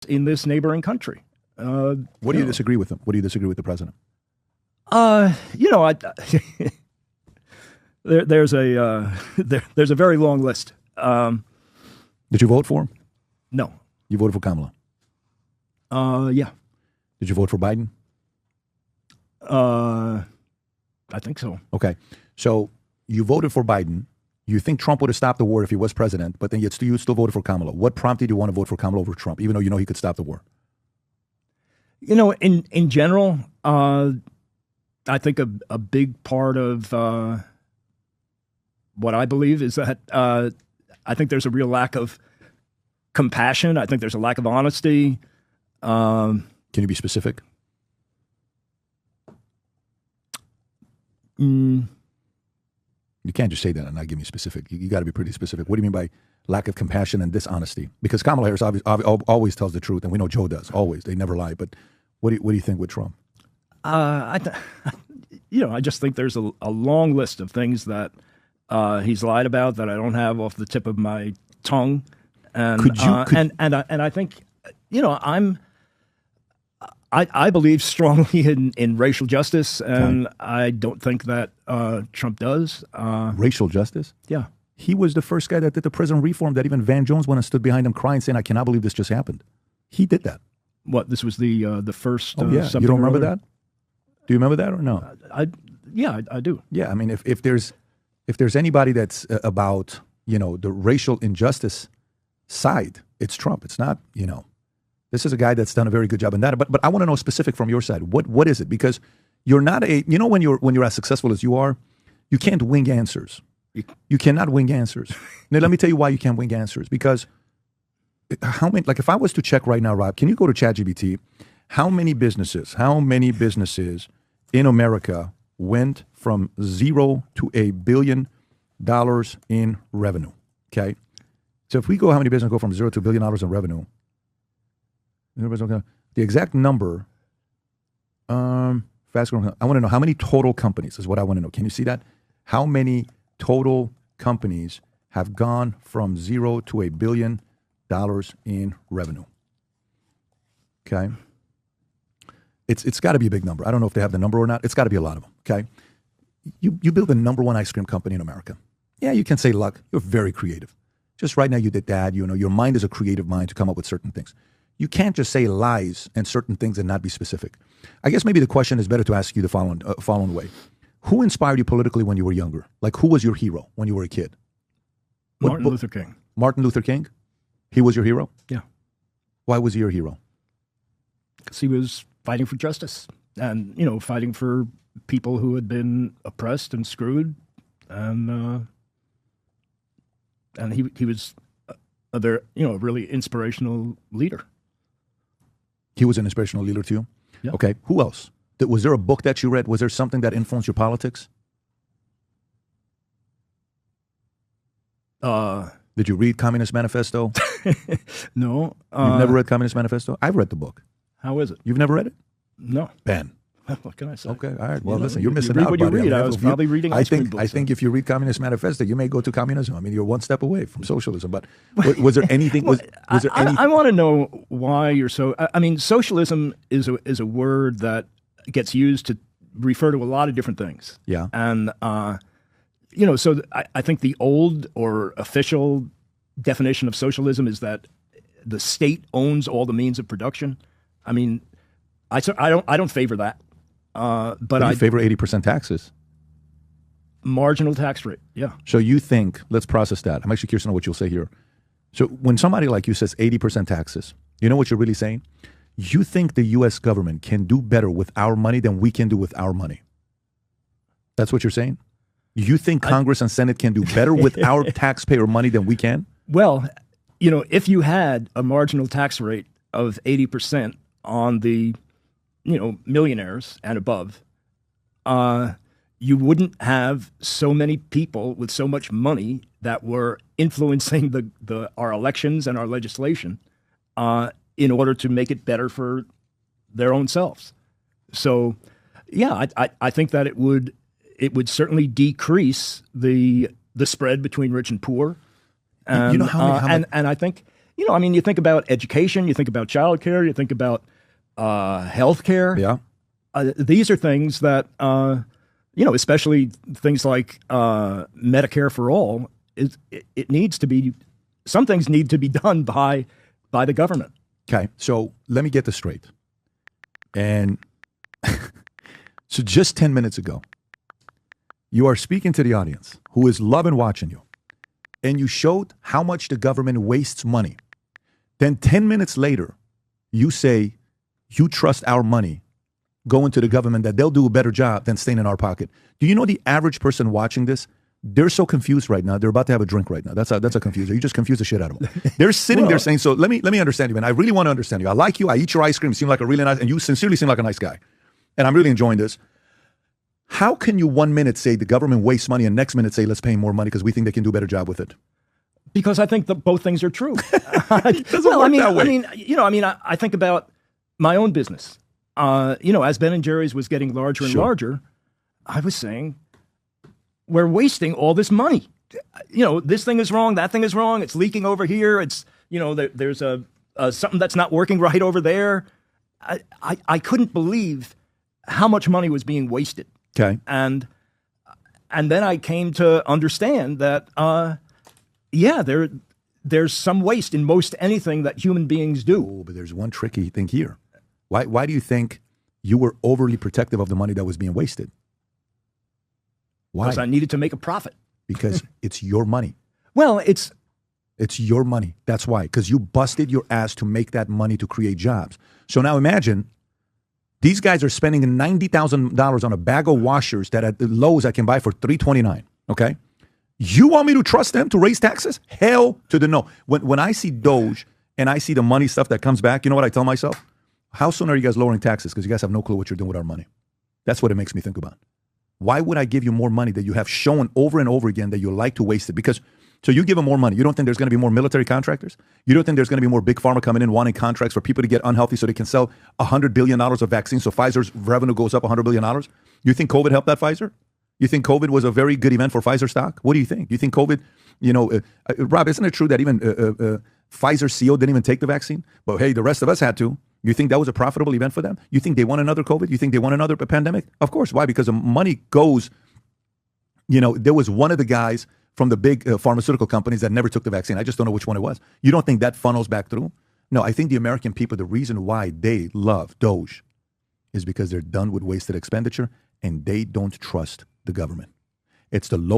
in this neighboring country. What do you disagree with him? What do you disagree with the president? There's a very long list. Did you vote for him? No. You voted for Kamala? Yeah. Did you vote for Biden? I think so. Okay. So you voted for Biden. You think Trump would have stopped the war if he was president, but then you still voted for Kamala. What prompted you to want to vote for Kamala over Trump, even though you know he could stop the war? In general, I think a big part of what I believe is that I think there's a real lack of compassion. I think there's a lack of honesty. Can you be specific? You can't just say that and not give me specific. You got to be pretty specific. What do you mean by lack of compassion and dishonesty? Because Kamala Harris always tells the truth, and we know Joe does. Always, they never lie. But what do you think with Trump? I just think there's a long list of things that he's lied about that I don't have off the tip of my tongue. And I think I believe strongly in racial justice, and I don't think that Trump does. Racial justice? Yeah. He was the first guy that did the prison reform that even Van Jones went and stood behind him crying, saying, "I cannot believe this just happened." He did that. What? This was the first. Oh, yeah. You don't remember that? Do you remember that or no? I do. Yeah. I mean, if there's anybody that's about the racial injustice side, it's Trump. It's not This is a guy that's done a very good job in that. But I want to know specific from your side. What is it? Because you're not when you're as successful as you are, you can't wing answers. You cannot wing answers. Now let me tell you why you can't wing answers. Because if I was to check right now, Rob, can you go to ChatGPT? How many businesses in America went from $0 to $1 billion in revenue? Okay. So if we go, how many businesses go from $0 to $1 billion in revenue? The exact number, fast growing. I want to know how many total companies is what I want to know. Can you see that? How many total companies have gone from $0 to $1 billion in revenue? Okay. It's got to be a big number. I don't know if they have the number or not. It's got to be a lot of them. Okay. You build the number one ice cream company in America. Yeah, you can say luck. You're very creative. Just right now you did that. Your mind is a creative mind to come up with certain things. You can't just say lies and certain things and not be specific. I guess maybe the question is better to ask you the following way. Who inspired you politically when you were younger? Like, who was your hero when you were a kid? Martin Luther King. Martin Luther King? He was your hero? Yeah. Why was he your hero? Because he was fighting for justice and, fighting for people who had been oppressed and screwed. And he was a really inspirational leader. He was an inspirational leader to you? Yeah. Okay. Who else? Was there a book that you read? Was there something that influenced your politics? Did you read Communist Manifesto? No. You've never read Communist Manifesto? I've read the book. How is it? You've never read it? No. Ben. What can I say? Okay, all right. Well, listen, you're missing you read out, what buddy. You read. I was probably reading ice cream books. I think if you read Communist Manifesto, you may go to communism. I mean, you're one step away from socialism. But was there anything? Was there anything? I want to know why you're so. I mean, socialism is a word that gets used to refer to a lot of different things. Yeah. And so I think the old or official definition of socialism is that the state owns all the means of production. I mean, I don't favor that. But I favor 80% taxes. Marginal tax rate, yeah. So you think, let's process that. I'm actually curious to know what you'll say here. So when somebody like you says 80% taxes, you know what you're really saying? You think the U.S. government can do better with our money than we can do with our money. That's what you're saying? You think Congress and Senate can do better with our taxpayer money than we can? Well, if you had a marginal tax rate of 80% on the millionaires and above, you wouldn't have so many people with so much money that were influencing our elections and our legislation in order to make it better for their own selves. So, yeah, I think that it would certainly decrease the spread between rich and poor. And, you know how many, and I think I mean, you think about education, you think about childcare, you think about health care. Yeah. These are things that, especially things like Medicare for all, it needs to be, some things need to be done by the government. Okay, so let me get this straight. And so just 10 minutes ago, you are speaking to the audience who is loving watching you, and you showed how much the government wastes money. Then 10 minutes later, you say you trust our money going to the government, that they'll do a better job than staying in our pocket. Do you know the average person watching this? They're so confused right now. They're about to have a drink right now. That's a confuser. You just confuse the shit out of them. They're sitting there saying, so let me understand you, man. I really want to understand you. I like you. I eat your ice cream. You seem like a really nice, and you sincerely seem like a nice guy. And I'm really enjoying this. How can you 1 minute say the government wastes money and next minute say let's pay more money because we think they can do a better job with it? Because I think that both things are true. It doesn't work that way. I think about my own business. As Ben & Jerry's was getting larger and larger, I was saying, we're wasting all this money. This thing is wrong, that thing is wrong, it's leaking over here, it's, there's a something that's not working right over there. I couldn't believe how much money was being wasted. Okay. And then I came to understand that, there's some waste in most anything that human beings do. Oh, but there's one tricky thing here. Why do you think you were overly protective of the money that was being wasted? Why? Because I needed to make a profit. Because it's your money. Well, it's your money. That's why. Because you busted your ass to make that money to create jobs. So now imagine these guys are spending $90,000 on a bag of washers that at the Lowe's I can buy for $329. Okay? You want me to trust them to raise taxes? Hell to the no. When I see Doge and I see the money stuff that comes back, you know what I tell myself? How soon are you guys lowering taxes? Because you guys have no clue what you're doing with our money. That's what it makes me think about. Why would I give you more money that you have shown over and over again that you like to waste it? Because, so you give them more money. You don't think there's going to be more military contractors? You don't think there's going to be more big pharma coming in wanting contracts for people to get unhealthy so they can sell $100 billion of vaccines so Pfizer's revenue goes up $100 billion? You think COVID helped that Pfizer? You think COVID was a very good event for Pfizer stock? What do you think? You think COVID, Rob, isn't it true that even Pfizer CEO didn't even take the vaccine? But hey, the rest of us had to. You think that was a profitable event for them? You think they won another COVID? You think they won another pandemic? Of course. Why? Because the money goes, there was one of the guys from the big pharmaceutical companies that never took the vaccine. I just don't know which one it was. You don't think that funnels back through? No, I think the American people, the reason why they love Doge is because they're done with wasted expenditure and they don't trust the government. It's the low